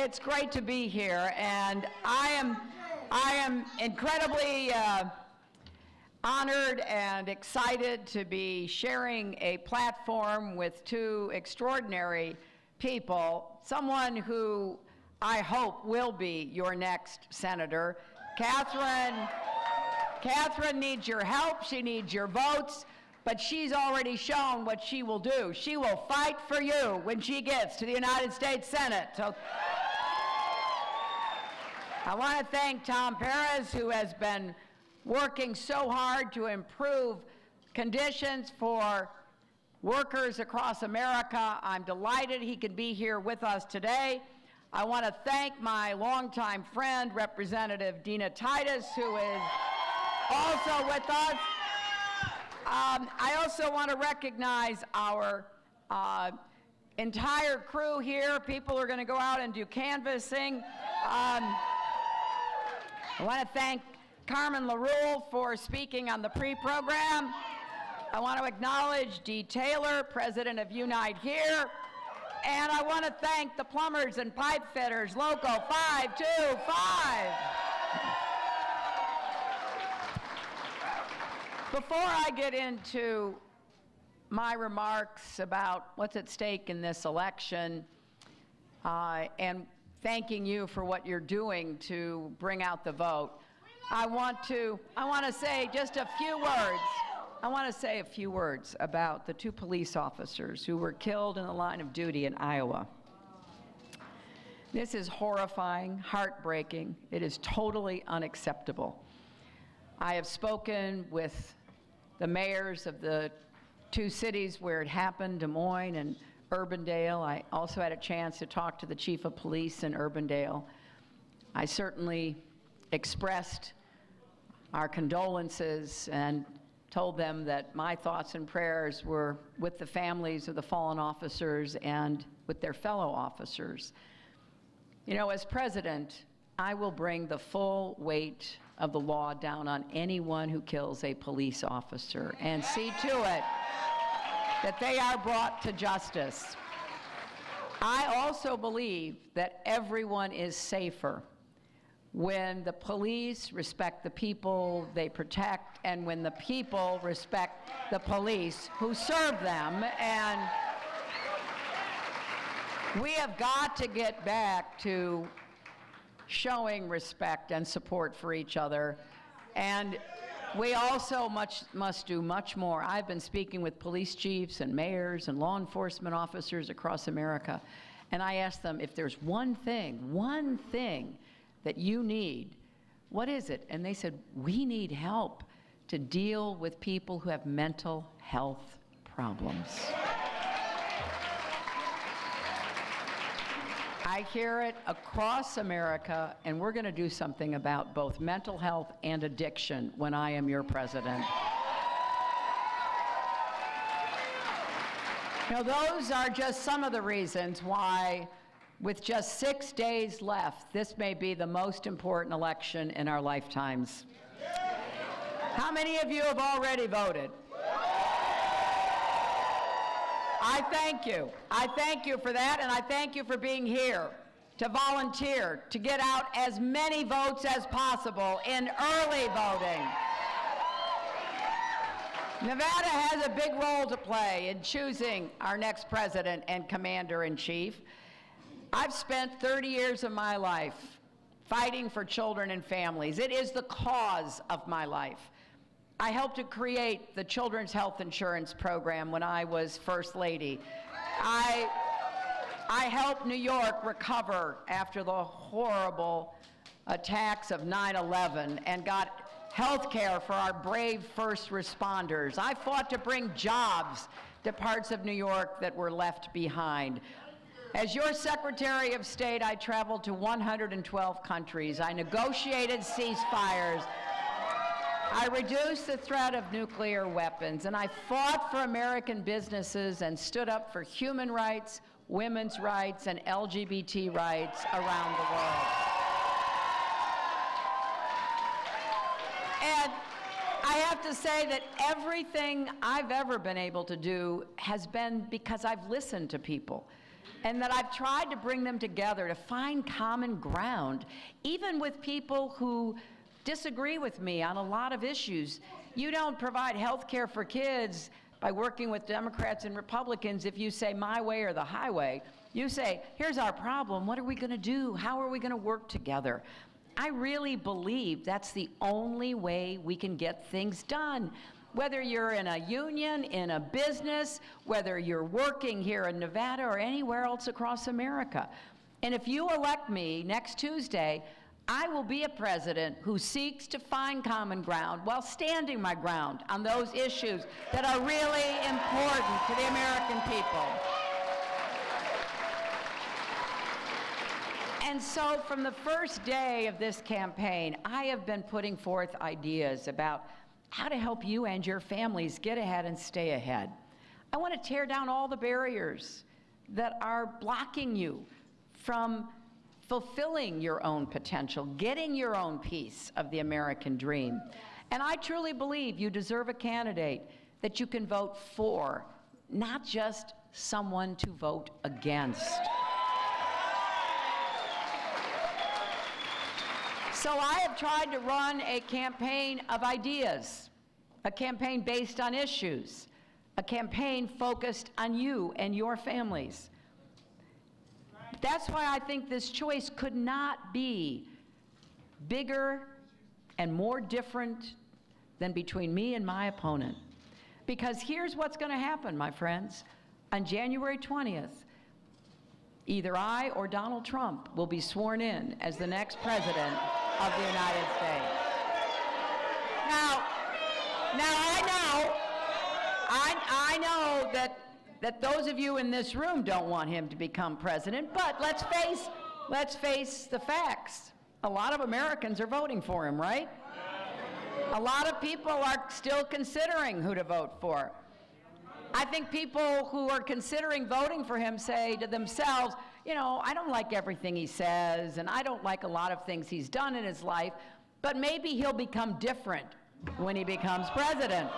it's great to be here, and I am incredibly honored and excited to be sharing a platform with two extraordinary people, someone who I hope will be your next senator. Catherine needs your help, she needs your votes, but she's already shown what she will do. She will fight for you when she gets to the United States Senate. So I want to thank Tom Perez, who has been working so hard to improve conditions for workers across America. I'm delighted he could be here with us today. I want to thank my longtime friend, Representative Dina Titus, who is also with us. I also want to recognize our entire crew here. People are going to go out and do canvassing. I want to thank Carmen LaRue for speaking on the pre-program. I want to acknowledge Dee Taylor, president of Unite Here. And I want to thank the plumbers and pipe fitters, Local 525. Before I get into my remarks about what's at stake in this election, and thanking you for what you're doing to bring out the vote, I want to say just a few words. I want to say a few words about the two police officers who were killed in the line of duty in Iowa. This is horrifying, heartbreaking. It is totally unacceptable. I have spoken with the mayors of the two cities where it happened, Des Moines and Urbandale. I also had a chance to talk to the chief of police in Urbandale. I certainly expressed our condolences and told them that my thoughts and prayers were with the families of the fallen officers and with their fellow officers. You know, as president, I will bring the full weight of the law down on anyone who kills a police officer and see to it that they are brought to justice. I also believe that everyone is safer when the police respect the people they protect and when the people respect the police who serve them. And we have got to get back to showing respect and support for each other. And we also must do much more. I've been speaking with police chiefs and mayors and law enforcement officers across America, and I asked them, if there's one thing that you need, what is it? And they said, we need help to deal with people who have mental health problems. I hear it across America, and we're going to do something about both mental health and addiction when I am your president. Now, those are just some of the reasons why, with just 6 days left, this may be the most important election in our lifetimes. How many of you have already voted? I thank you. I thank you for that, and I thank you for being here to volunteer, to get out as many votes as possible in early voting. Nevada has a big role to play in choosing our next president and commander-in-chief. I've spent 30 years of my life fighting for children and families. It is the cause of my life. I helped to create the Children's Health Insurance Program when I was First Lady. I helped New York recover after the horrible attacks of 9/11 and got health care for our brave first responders. I fought to bring jobs to parts of New York that were left behind. As your Secretary of State, I traveled to 112 countries. I negotiated ceasefires. I reduced the threat of nuclear weapons, and I fought for American businesses and stood up for human rights, women's rights, and LGBT rights around the world. And I have to say that everything I've ever been able to do has been because I've listened to people. and that I've tried to bring them together to find common ground, even with people who disagree with me on a lot of issues. You don't provide health care for kids by working with Democrats and Republicans if you say my way or the highway. You say, here's our problem, what are we going to do? How are we going to work together? I really believe that's the only way we can get things done. Whether you're in a union, in a business, whether you're working here in Nevada or anywhere else across America. And if you elect me next Tuesday, I will be a president who seeks to find common ground while standing my ground on those issues that are really important to the American people. And so from the first day of this campaign, I have been putting forth ideas about how to help you and your families get ahead and stay ahead. I want to tear down all the barriers that are blocking you from fulfilling your own potential, getting your own piece of the American dream. And I truly believe you deserve a candidate that you can vote for, not just someone to vote against. So I have tried to run a campaign of ideas, a campaign based on issues, a campaign focused on you and your families. That's why I think this choice could not be bigger and more different than between me and my opponent. Because here's what's going to happen, my friends. On January 20th, either I or Donald Trump will be sworn in as the next president of the United States. Now I know that those of you in this room don't want him to become president, but let's face the facts. A lot of Americans are voting for him, right? A lot of people are still considering who to vote for. I think people who are considering voting for him say to themselves, you know, I don't like everything he says, and I don't like a lot of things he's done in his life, but maybe he'll become different when he becomes president.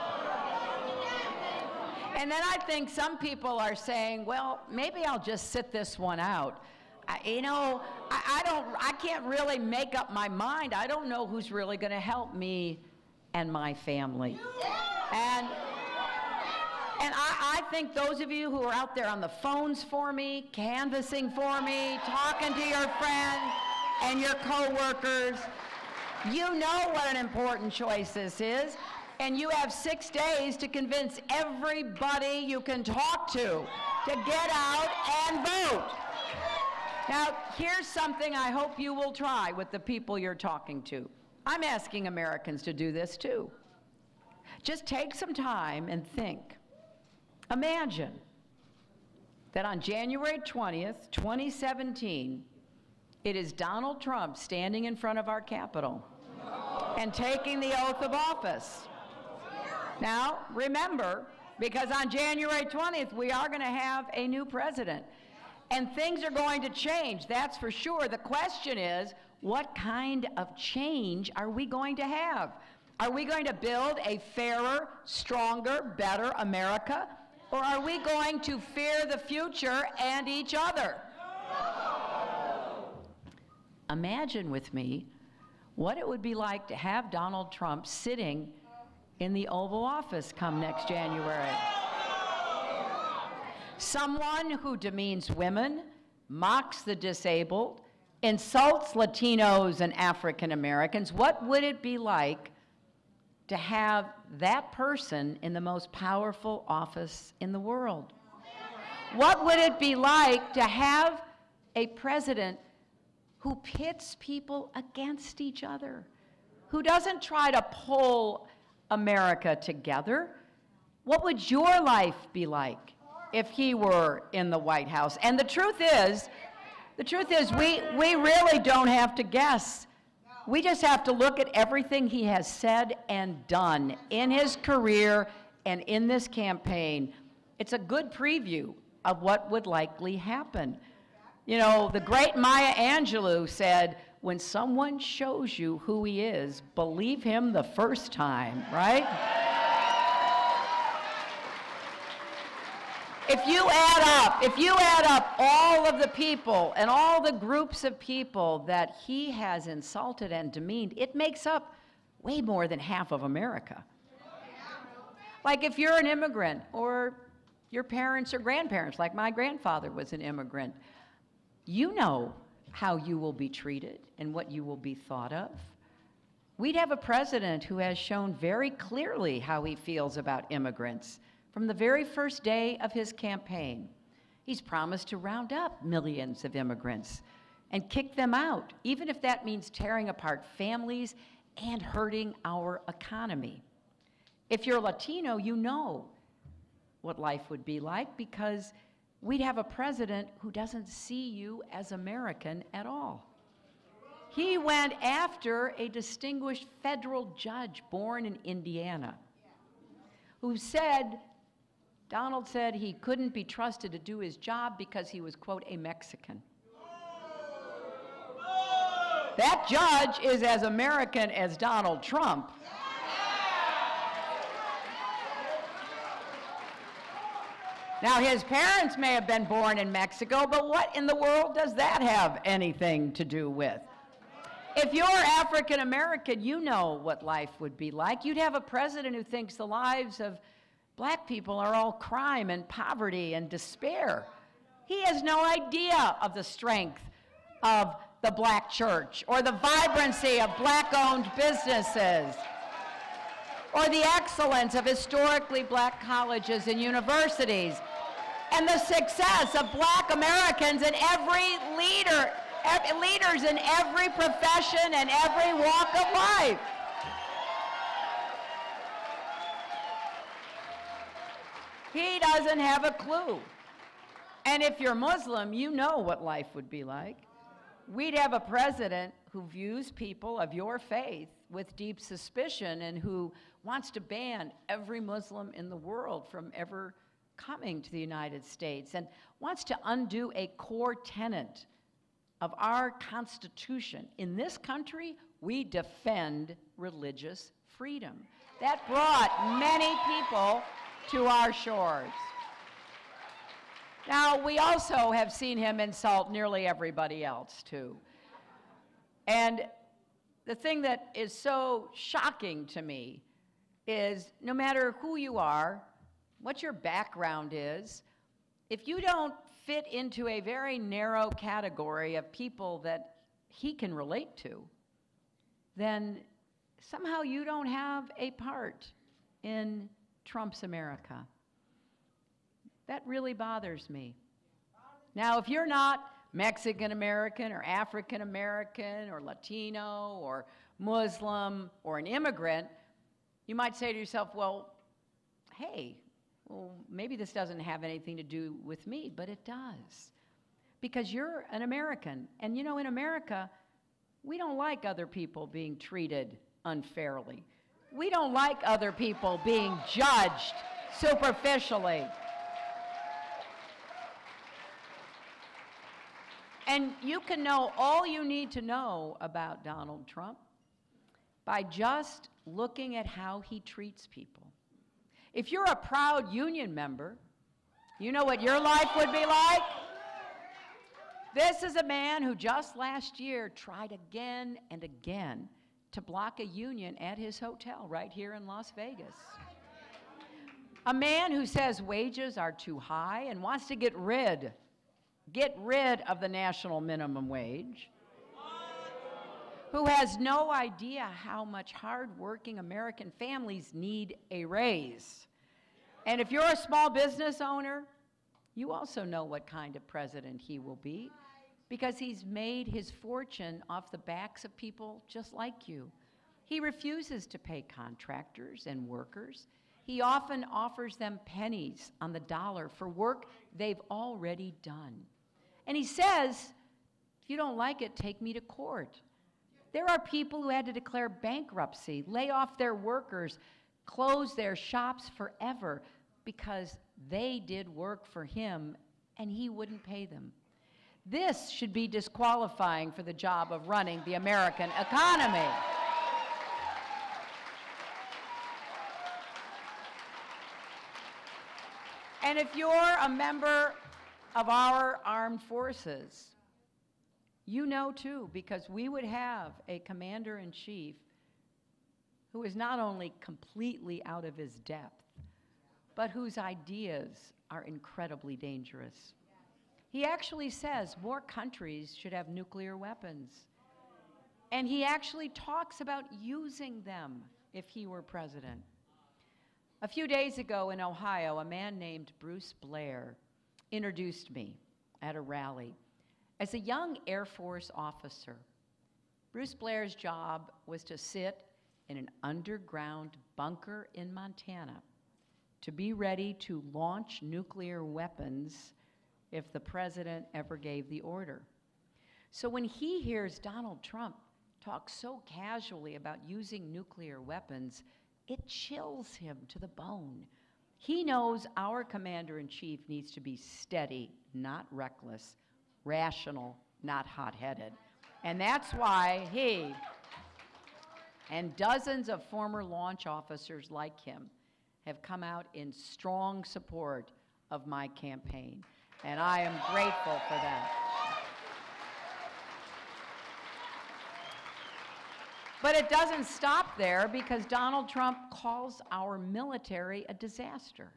And then I think some people are saying, well, maybe I'll just sit this one out. I can't really make up my mind. I don't know who's really going to help me and my family. And I think those of you who are out there on the phones for me, canvassing for me, talking to your friends and your coworkers, you know what an important choice this is, and you have 6 days to convince everybody you can talk to get out and vote. Now, here's something I hope you will try with the people you're talking to. I'm asking Americans to do this too. Just take some time and think. Imagine that on January 20th, 2017, it is Donald Trump standing in front of our Capitol and taking the oath of office. Now, remember, because on January 20th, we are going to have a new president. And things are going to change, that's for sure. The question is, what kind of change are we going to have? Are we going to build a fairer, stronger, better America? Or are we going to fear the future and each other? Imagine with me what it would be like to have Donald Trump sitting in the Oval Office come next January. Someone who demeans women, mocks the disabled, insults Latinos and African Americans. What would it be like to have that person in the most powerful office in the world? What would it be like to have a president who pits people against each other, who doesn't try to pull America together? What would your life be like if he were in the White House? And the truth is we really don't have to guess. We just have to look at everything he has said and done in his career and in this campaign. It's a good preview of what would likely happen. You know, the great Maya Angelou said, when someone shows you who he is, believe him the first time, right? If you add up all of the people and all the groups of people that he has insulted and demeaned, it makes up way more than half of America. Like if you're an immigrant, or your parents or grandparents, like my grandfather was an immigrant, you know how you will be treated and what you will be thought of. We'd have a president who has shown very clearly how he feels about immigrants from the very first day of his campaign. He's promised to round up millions of immigrants and kick them out, even if that means tearing apart families and hurting our economy. If you're Latino, you know what life would be like, because we'd have a president who doesn't see you as American at all. He went after a distinguished federal judge born in Indiana who said, Donald said he couldn't be trusted to do his job because he was, quote, a Mexican. That judge is as American as Donald Trump. Now, his parents may have been born in Mexico, but what in the world does that have anything to do with? If you're African American, you know what life would be like. You'd have a president who thinks the lives of black people are all crime and poverty and despair. He has no idea of the strength of the black church, or the vibrancy of black-owned businesses, or the excellence of historically black colleges and universities, and the success of black Americans and leaders in every profession and every walk of life. He doesn't have a clue. And if you're Muslim, you know what life would be like. We'd have a president who views people of your faith with deep suspicion and who wants to ban every Muslim in the world from ever coming to the United States, and wants to undo a core tenet of our Constitution. In this country, we defend religious freedom. That brought many people to our shores. Now, we also have seen him insult nearly everybody else, too. And the thing that is so shocking to me is no matter who you are, what your background is, if you don't fit into a very narrow category of people that he can relate to, then somehow you don't have a part in Trump's America. That really bothers me. Now, if you're not Mexican American or African American or Latino or Muslim or an immigrant, you might say to yourself, well, hey, well, maybe this doesn't have anything to do with me, but it does. Because you're an American. And you know, in America, we don't like other people being treated unfairly. We don't like other people being judged superficially. And you can know all you need to know about Donald Trump by just looking at how he treats people. If you're a proud union member, you know what your life would be like? This is a man who just last year tried again and again to block a union at his hotel right here in Las Vegas. A man who says wages are too high and wants to get rid of the national minimum wage, who has no idea how much hard-working American families need a raise. And if you're a small business owner, you also know what kind of president he will be, because he's made his fortune off the backs of people just like you. He refuses to pay contractors and workers. He often offers them pennies on the dollar for work they've already done. And he says, if you don't like it, take me to court. There are people who had to declare bankruptcy, lay off their workers, close their shops forever because they did work for him and he wouldn't pay them. This should be disqualifying for the job of running the American economy. And if you're a member of our armed forces, you know too, because we would have a commander-in-chief who is not only completely out of his depth, but whose ideas are incredibly dangerous. He actually says more countries should have nuclear weapons. And he actually talks about using them if he were president. A few days ago in Ohio, a man named Bruce Blair introduced me at a rally as a young Air Force officer. Bruce Blair's job was to sit in an underground bunker in Montana to be ready to launch nuclear weapons if the president ever gave the order. So when he hears Donald Trump talk so casually about using nuclear weapons, it chills him to the bone. He knows our commander-in-chief needs to be steady, not reckless, rational, not hot-headed. And that's why he and dozens of former launch officers like him have come out in strong support of my campaign. And I am grateful for that. But it doesn't stop there, because Donald Trump calls our military a disaster.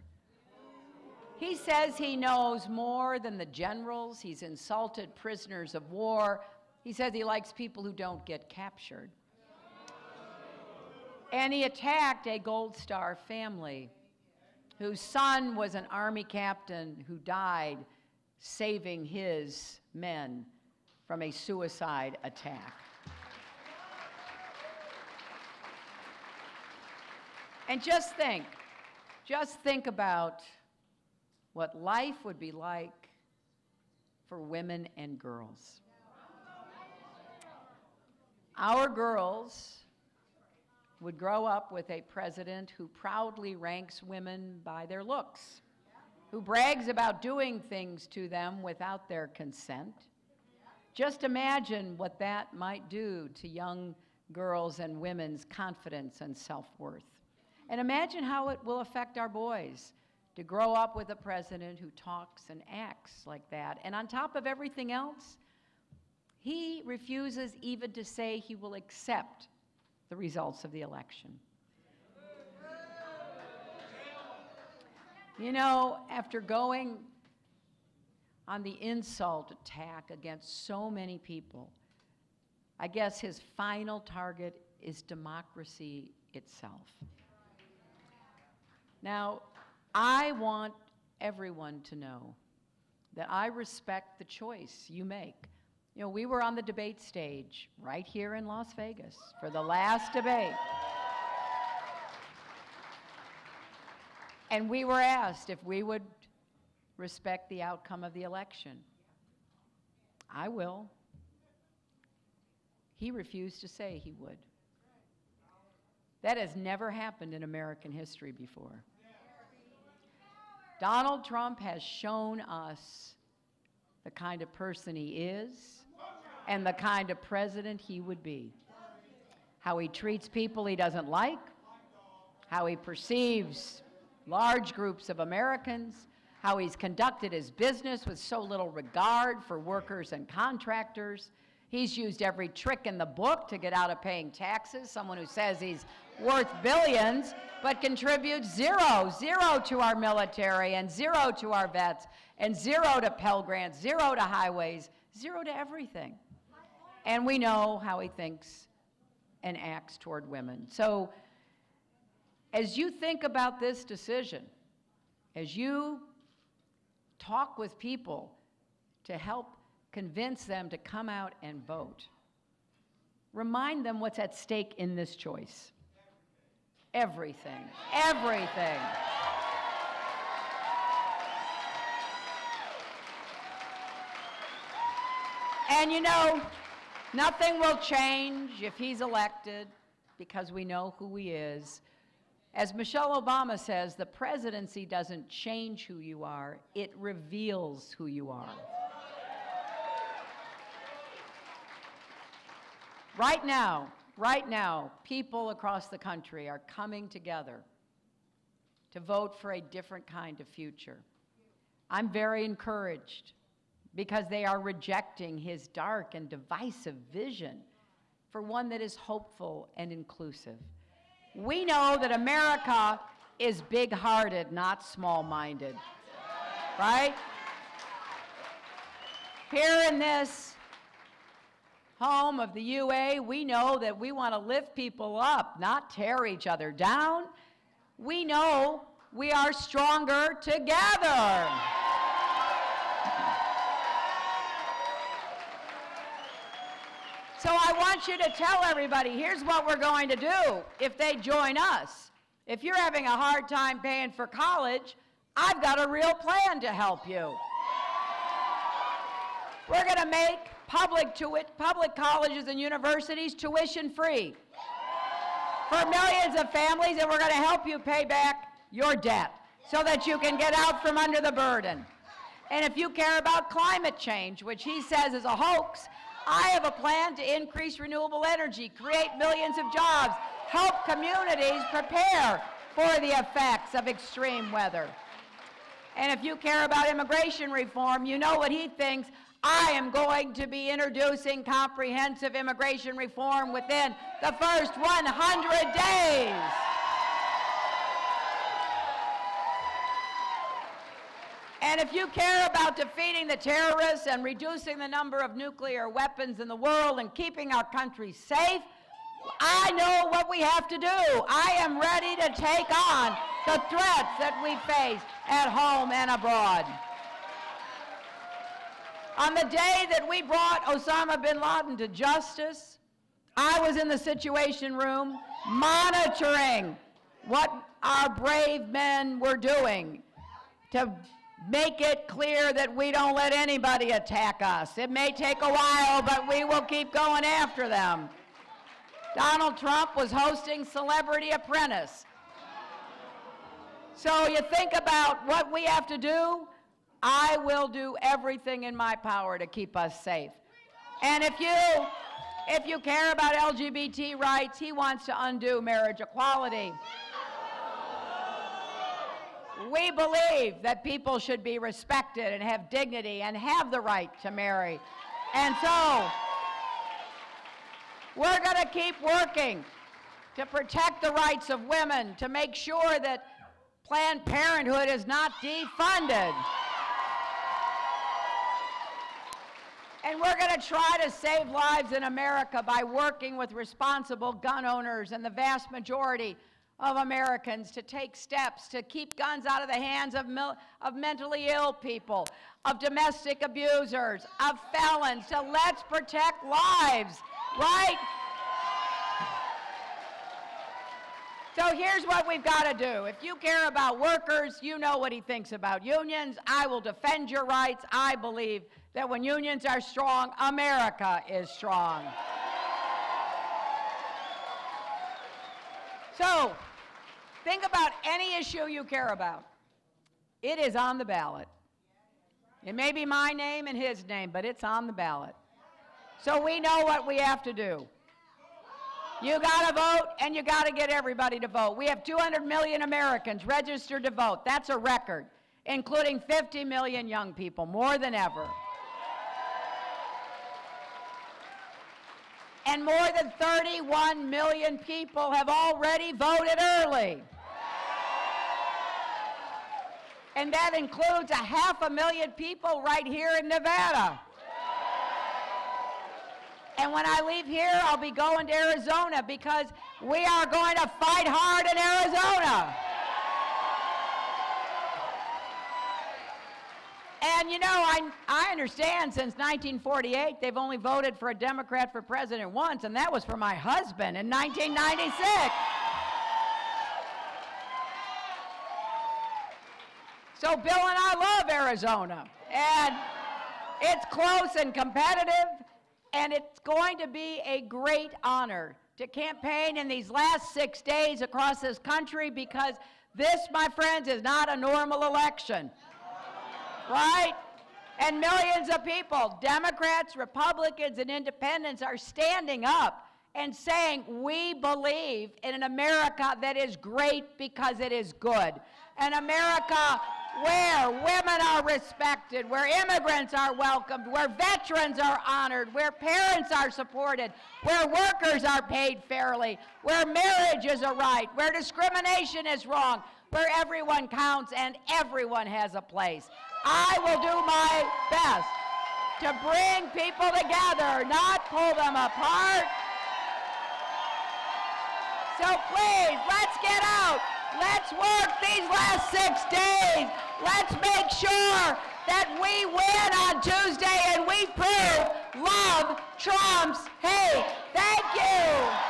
He says he knows more than the generals. He's insulted prisoners of war. He says he likes people who don't get captured. And he attacked a Gold Star family whose son was an Army captain who died saving his men from a suicide attack. And just think about what life would be like for women and girls. Our girls would grow up with a president who proudly ranks women by their looks, who brags about doing things to them without their consent. Just imagine what that might do to young girls and women's confidence and self-worth. And imagine how it will affect our boys to grow up with a president who talks and acts like that. And on top of everything else, he refuses even to say he will accept the results of the election. You know, after going on the insult attack against so many people, I guess his final target is democracy itself. Now, I want everyone to know that I respect the choice you make. You know, we were on the debate stage right here in Las Vegas for the last debate. And we were asked if we would respect the outcome of the election. I will. He refused to say he would. That has never happened in American history before. Donald Trump has shown us the kind of person he is and the kind of president he would be. How he treats people he doesn't like, how he perceives large groups of Americans, how he's conducted his business with so little regard for workers and contractors. He's used every trick in the book to get out of paying taxes, someone who says he's worth billions, but contributes zero to our military, and zero to our vets, and zero to Pell Grants, zero to highways, zero to everything. And we know how he thinks and acts toward women. So as you think about this decision, as you talk with people to help convince them to come out and vote, remind them what's at stake in this choice. Everything. Everything. And you know, nothing will change if he's elected, because we know who he is. As Michelle Obama says, the presidency doesn't change who you are, it reveals who you are. Right now, people across the country are coming together to vote for a different kind of future. I'm very encouraged because they are rejecting his dark and divisive vision for one that is hopeful and inclusive. We know that America is big-hearted, not small-minded, right? Here in this home of the UA, we know that we want to lift people up, not tear each other down. We know we are stronger together. So I want you to tell everybody, here's what we're going to do if they join us. If you're having a hard time paying for college, I've got a real plan to help you. We're going to make public colleges and universities tuition free for millions of families, and we're going to help you pay back your debt so that you can get out from under the burden. And if you care about climate change, which he says is a hoax, I have a plan to increase renewable energy, create millions of jobs, help communities prepare for the effects of extreme weather. And if you care about immigration reform, you know what he thinks. I am going to be introducing comprehensive immigration reform within the first 100 days. And if you care about defeating the terrorists and reducing the number of nuclear weapons in the world and keeping our country safe, I know what we have to do. I am ready to take on the threats that we face at home and abroad. On the day that we brought Osama bin Laden to justice, I was in the Situation Room monitoring what our brave men were doing to make it clear that we don't let anybody attack us. It may take a while, but we will keep going after them. Donald Trump was hosting Celebrity Apprentice. So you think about what we have to do. I will do everything in my power to keep us safe. And if you care about LGBT rights, he wants to undo marriage equality. We believe that people should be respected and have dignity and have the right to marry. And so we're going to keep working to protect the rights of women, to make sure that Planned Parenthood is not defunded. And we're going to try to save lives in America by working with responsible gun owners and the vast majority of Americans to take steps to keep guns out of the hands of mentally ill people, of domestic abusers, of felons. So let's protect lives, right? So here's what we've got to do. If you care about workers, you know what he thinks about unions. I will defend your rights. I believe that when unions are strong, America is strong. So think about any issue you care about. It is on the ballot. It may be my name and his name, but it's on the ballot. So we know what we have to do. You got to vote, and you got to get everybody to vote. We have 200 million Americans registered to vote. That's a record, including 50 million young people, more than ever. And more than 31 million people have already voted early. And that includes 500,000 people right here in Nevada. And when I leave here, I'll be going to Arizona because we are going to fight hard in Arizona. And you know, I understand since 1948, they've only voted for a Democrat for president once, and that was for my husband in 1996. So Bill and I love Arizona, and it's close and competitive, and it's going to be a great honor to campaign in these last 6 days across this country, because this, my friends, is not a normal election. Right? And millions of people, Democrats, Republicans, and independents, are standing up and saying, we believe in an America that is great because it is good. An America where women are respected, where immigrants are welcomed, where veterans are honored, where parents are supported, where workers are paid fairly, where marriage is a right, where discrimination is wrong, where everyone counts and everyone has a place. I will do my best to bring people together, not pull them apart. So please, let's get out. Let's work these last 6 days. Let's make sure that we win on Tuesday and we prove love trumps hate. Thank you.